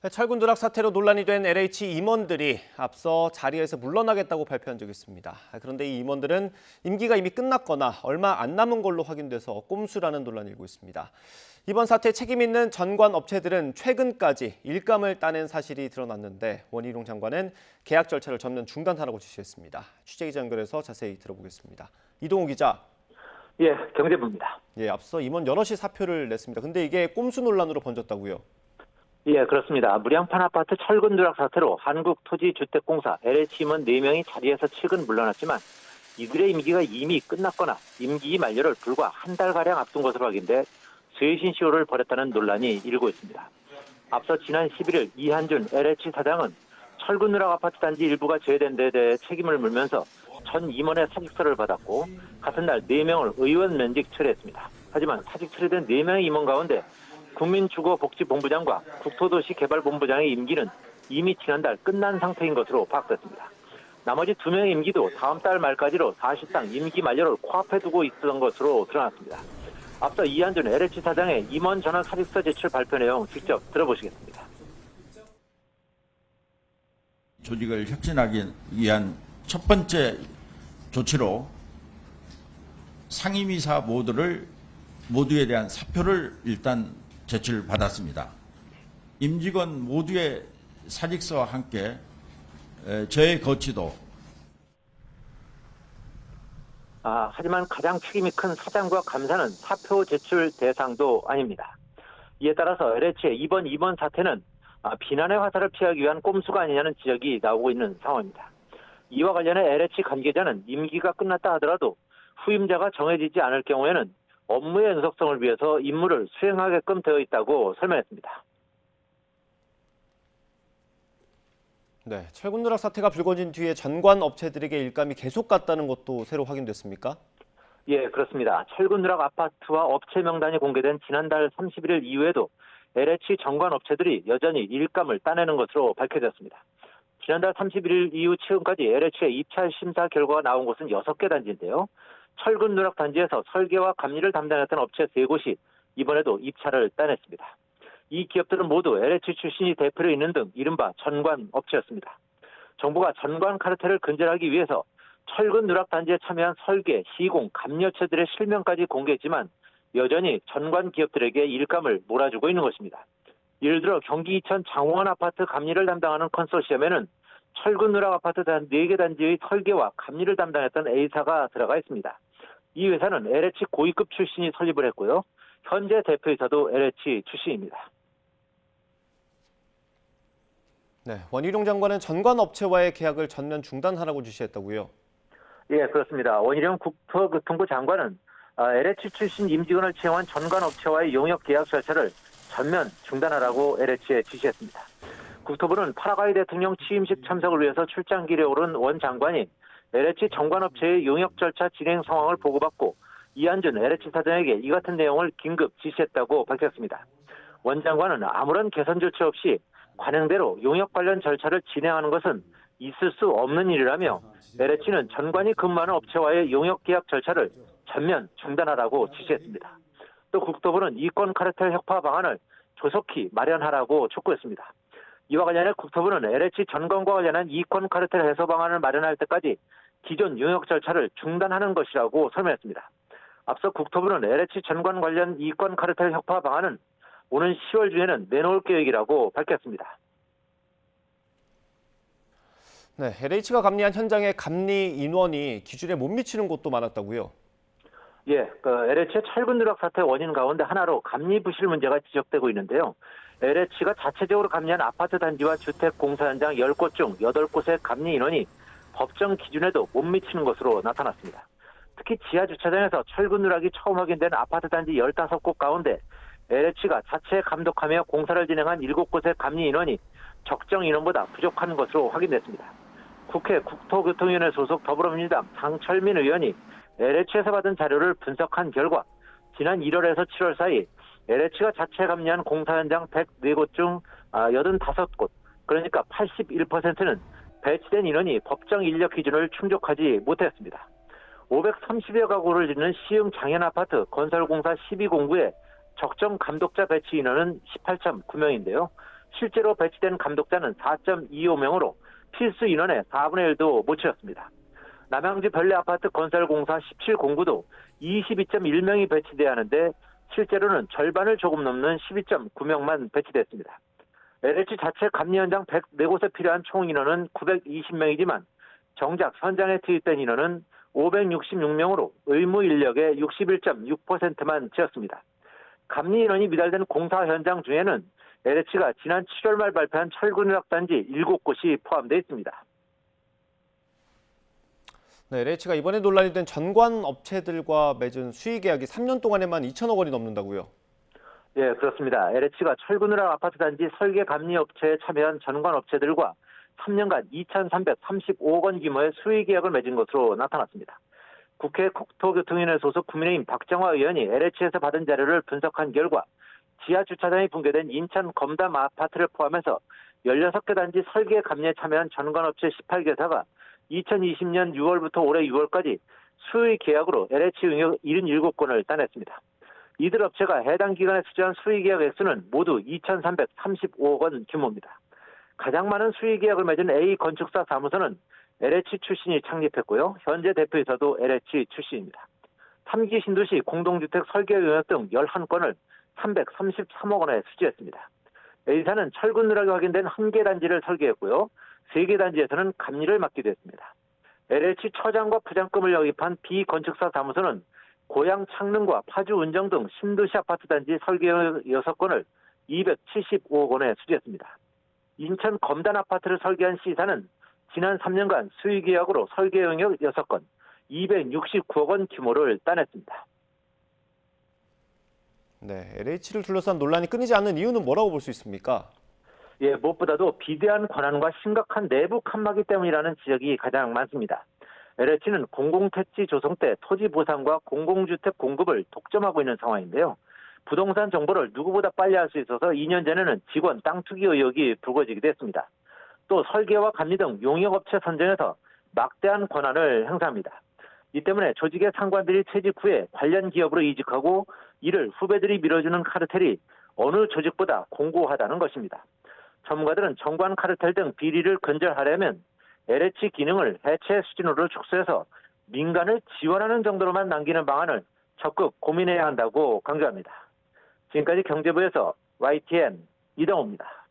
철근 누락 사태로 논란이 된 LH 임원들이 앞서 자리에서 물러나겠다고 발표한 적이 있습니다. 그런데 이 임원들은 임기가 이미 끝났거나 얼마 안 남은 걸로 확인돼서 꼼수라는 논란이 일고 있습니다. 이번 사태에 책임 있는 전관 업체들은 최근까지 일감을 따낸 사실이 드러났는데 원희룡 장관은 계약 절차를 전면 중단하라고 지시했습니다. 취재기자 연결해서 자세히 들어보겠습니다. 이동우 기자. 예, 경제부입니다. 앞서 임원 여럿이 사표를 냈습니다. 근데 이게 꼼수 논란으로 번졌다고요? 예, 그렇습니다. 무량판 아파트 철근 누락 사태로 한국토지주택공사 LH 임원 4명이 자리에서 최근 물러났지만 이들의 임기가 이미 끝났거나 임기 만료를 불과 한 달가량 앞둔 것으로 확인돼 쇄신쇼를 벌였다는 논란이 일고 있습니다. 앞서 지난 11일 이한준 LH 사장은 철근 누락 아파트 단지 일부가 제외된 데 대해 책임을 물면서 전 임원의 사직서를 받았고 같은 날 4명을 의원 면직 처리했습니다. 하지만 사직 처리된 4명의 임원 가운데 국민주거복지본부장과 국토도시개발본부장의 임기는 이미 지난달 끝난 상태인 것으로 파악됐습니다. 나머지 2명의 임기도 다음 달 말까지로 사실상 임기 만료를 코앞에 두고 있었던 것으로 드러났습니다. 앞서 이한준 LH 사장의 임원 전환 사직서 제출 발표 내용 직접 들어보시겠습니다. 조직을 혁신하기 위한 첫 번째 조치로 상임이사 모두에 대한 사표를 일단 제출받았습니다. 임직원 모두의 사직서와 함께 저의 거취도 하지만 가장 책임이 큰 사장과 감사는 사표 제출 대상도 아닙니다. 이에 따라서 LH의 이번 임원 사태는 비난의 화살을 피하기 위한 꼼수가 아니냐는 지적이 나오고 있는 상황입니다. 이와 관련해 LH 관계자는 임기가 끝났다 하더라도 후임자가 정해지지 않을 경우에는 업무의 연속성을 위해서 임무를 수행하게끔 되어 있다고 설명했습니다. 철근 누락 사태가 불거진 뒤에 전관 업체들에게 일감이 계속 갔다는 것도 새로 확인됐습니까? 예, 그렇습니다. 철근 누락 아파트와 업체 명단이 공개된 지난달 31일 이후에도 LH 전관 업체들이 여전히 일감을 따내는 것으로 밝혀졌습니다. 지난달 31일 이후 최근까지 LH의 입찰 심사 결과가 나온 곳은 6개 단지인데요. 철근 누락 단지에서 설계와 감리를 담당했던 업체 3곳이 이번에도 입찰을 따냈습니다. 이 기업들은 모두 LH 출신이 대표로 있는 등 이른바 전관 업체였습니다. 정부가 전관 카르텔을 근절하기 위해서 철근 누락 단지에 참여한 설계, 시공, 감리업체들의 실명까지 공개했지만 여전히 전관 기업들에게 일감을 몰아주고 있는 것입니다. 예를 들어 경기 이천 장원 아파트 감리를 담당하는 컨소시엄에는 철근 누락 아파트 4개 단지의 설계와 감리를 담당했던 A사가 들어가 있습니다. 이 회사는 LH 고위급 출신이 설립을 했고요. 현재 대표이사도 LH 출신입니다. 원희룡 장관은 전관 업체와의 계약을 전면 중단하라고 지시했다고요? 예, 그렇습니다. 원희룡 국토교통부 장관은 LH 출신 임직원을 채용한 전관 업체와의 용역 계약 절차를 전면 중단하라고 LH에 지시했습니다. 국토부는 파라과이 대통령 취임식 참석을 위해서 출장길에 오른 원 장관이 LH 전관업체의 용역 절차 진행 상황을 보고받고 이한준 LH 사장에게 이 같은 내용을 긴급 지시했다고 밝혔습니다. 원 장관은 아무런 개선 조치 없이 관행대로 용역 관련 절차를 진행하는 것은 있을 수 없는 일이라며 LH는 전관이 근무하는 업체와의 용역 계약 절차를 전면 중단하라고 지시했습니다. 또 국토부는 이권 카르텔 혁파 방안을 조속히 마련하라고 촉구했습니다. 이와 관련해 국토부는 LH 전관과 관련한 이권 카르텔 해소 방안을 마련할 때까지 기존 용역 절차를 중단하는 것이라고 설명했습니다. 앞서 국토부는 LH 전관 관련 이권 카르텔 혁파 방안은 오는 10월 중에는 내놓을 계획이라고 밝혔습니다. LH가 감리한 현장의 감리 인원이 기준에 못 미치는 곳도 많았다고요? 예, LH의 철근 누락 사태 원인 가운데 하나로 감리 부실 문제가 지적되고 있는데요. LH가 자체적으로 감리한 아파트 단지와 주택 공사 현장 10곳 중 8곳의 감리 인원이 법정 기준에도 못 미치는 것으로 나타났습니다. 특히 지하 주차장에서 철근 누락이 처음 확인된 아파트 단지 15곳 가운데 LH가 자체 감독하며 공사를 진행한 7곳의 감리 인원이 적정 인원보다 부족한 것으로 확인됐습니다. 국회 국토교통위원회 소속 더불어민주당 장철민 의원이 LH에서 받은 자료를 분석한 결과 지난 1월에서 7월 사이 LH가 자체 감리한 공사 현장 104곳 중 85곳, 그러니까 81%는 배치된 인원이 법정 인력 기준을 충족하지 못했습니다. 530여 가구를 짓는 시흥 장현 아파트 건설공사 12공구의 적정 감독자 배치 인원은 18.9명인데요. 실제로 배치된 감독자는 4.25명으로 필수 인원의 4분의 1도 못 채웠습니다. 남양주 별내아파트 건설공사 17공구도 22.1명이 배치돼야 하는데 실제로는 절반을 조금 넘는 12.9명만 배치됐습니다. LH 자체 감리 현장 104곳에 필요한 총 인원은 920명이지만 정작 현장에 투입된 인원은 566명으로 의무 인력의 61.6%만 채웠습니다. 감리 인원이 미달된 공사 현장 중에는 LH가 지난 7월 말 발표한 철근누락단지 7곳이 포함되어 있습니다. 네, LH가 이번에 논란이 된 전관 업체들과 맺은 수의 계약이 3년 동안에만 2천억 원이 넘는다고요? 예, 그렇습니다. LH가 철근누락 아파트 단지 설계 감리 업체에 참여한 전관 업체들과 3년간 2,335억 원 규모의 수의 계약을 맺은 것으로 나타났습니다. 국회 국토교통위원회 소속 국민의힘 박정화 의원이 LH에서 받은 자료를 분석한 결과 지하 주차장이 붕괴된 인천 검담 아파트를 포함해서 16개 단지 설계 감리에 참여한 전관업체 18개사가 2020년 6월부터 올해 6월까지 수의 계약으로 LH 용역 77건을 따냈습니다. 이들 업체가 해당 기간에 수주한 수의 계약 액수는 모두 2,335억 원 규모입니다. 가장 많은 수의 계약을 맺은 A건축사 사무소는 LH 출신이 창립했고요. 현재 대표이사도 LH 출신입니다. 3기 신도시 공동주택 설계 용역 등 11건을 333억 원에 수주했습니다. A사는 철근 누락이 확인된 1개 단지를 설계했고요. 3개 단지에서는 감리를 맡기도 했습니다. LH 처장과 부장급을 영입한 B건축사 사무소는 고양 창릉과 파주 운정 등 신도시 아파트 단지 설계 6건을 275억 원에 수주했습니다. 인천 검단 아파트를 설계한 C사는 지난 3년간 수의 계약으로 설계 용역 6건, 269억 원 규모를 따냈습니다. 네, LH를 둘러싼 논란이 끊이지 않는 이유는 뭐라고 볼 수 있습니까? 예, 무엇보다도 비대한 권한과 심각한 내부 칸막이 때문이라는 지적이 가장 많습니다. LH는 공공택지 조성 때 토지 보상과 공공주택 공급을 독점하고 있는 상황인데요. 부동산 정보를 누구보다 빨리 할 수 있어서 2년 전에는 직원 땅 투기 의혹이 불거지기도 했습니다. 또 설계와 감리 등 용역업체 선정에서 막대한 권한을 행사합니다. 이 때문에 조직의 상관들이 퇴직 후에 관련 기업으로 이직하고 이를 후배들이 밀어주는 카르텔이 어느 조직보다 공고하다는 것입니다. 전문가들은 정관 카르텔 등 비리를 근절하려면 LH 기능을 해체 수준으로 축소해서 민간을 지원하는 정도로만 남기는 방안을 적극 고민해야 한다고 강조합니다. 지금까지 경제부에서 YTN 이동호입니다.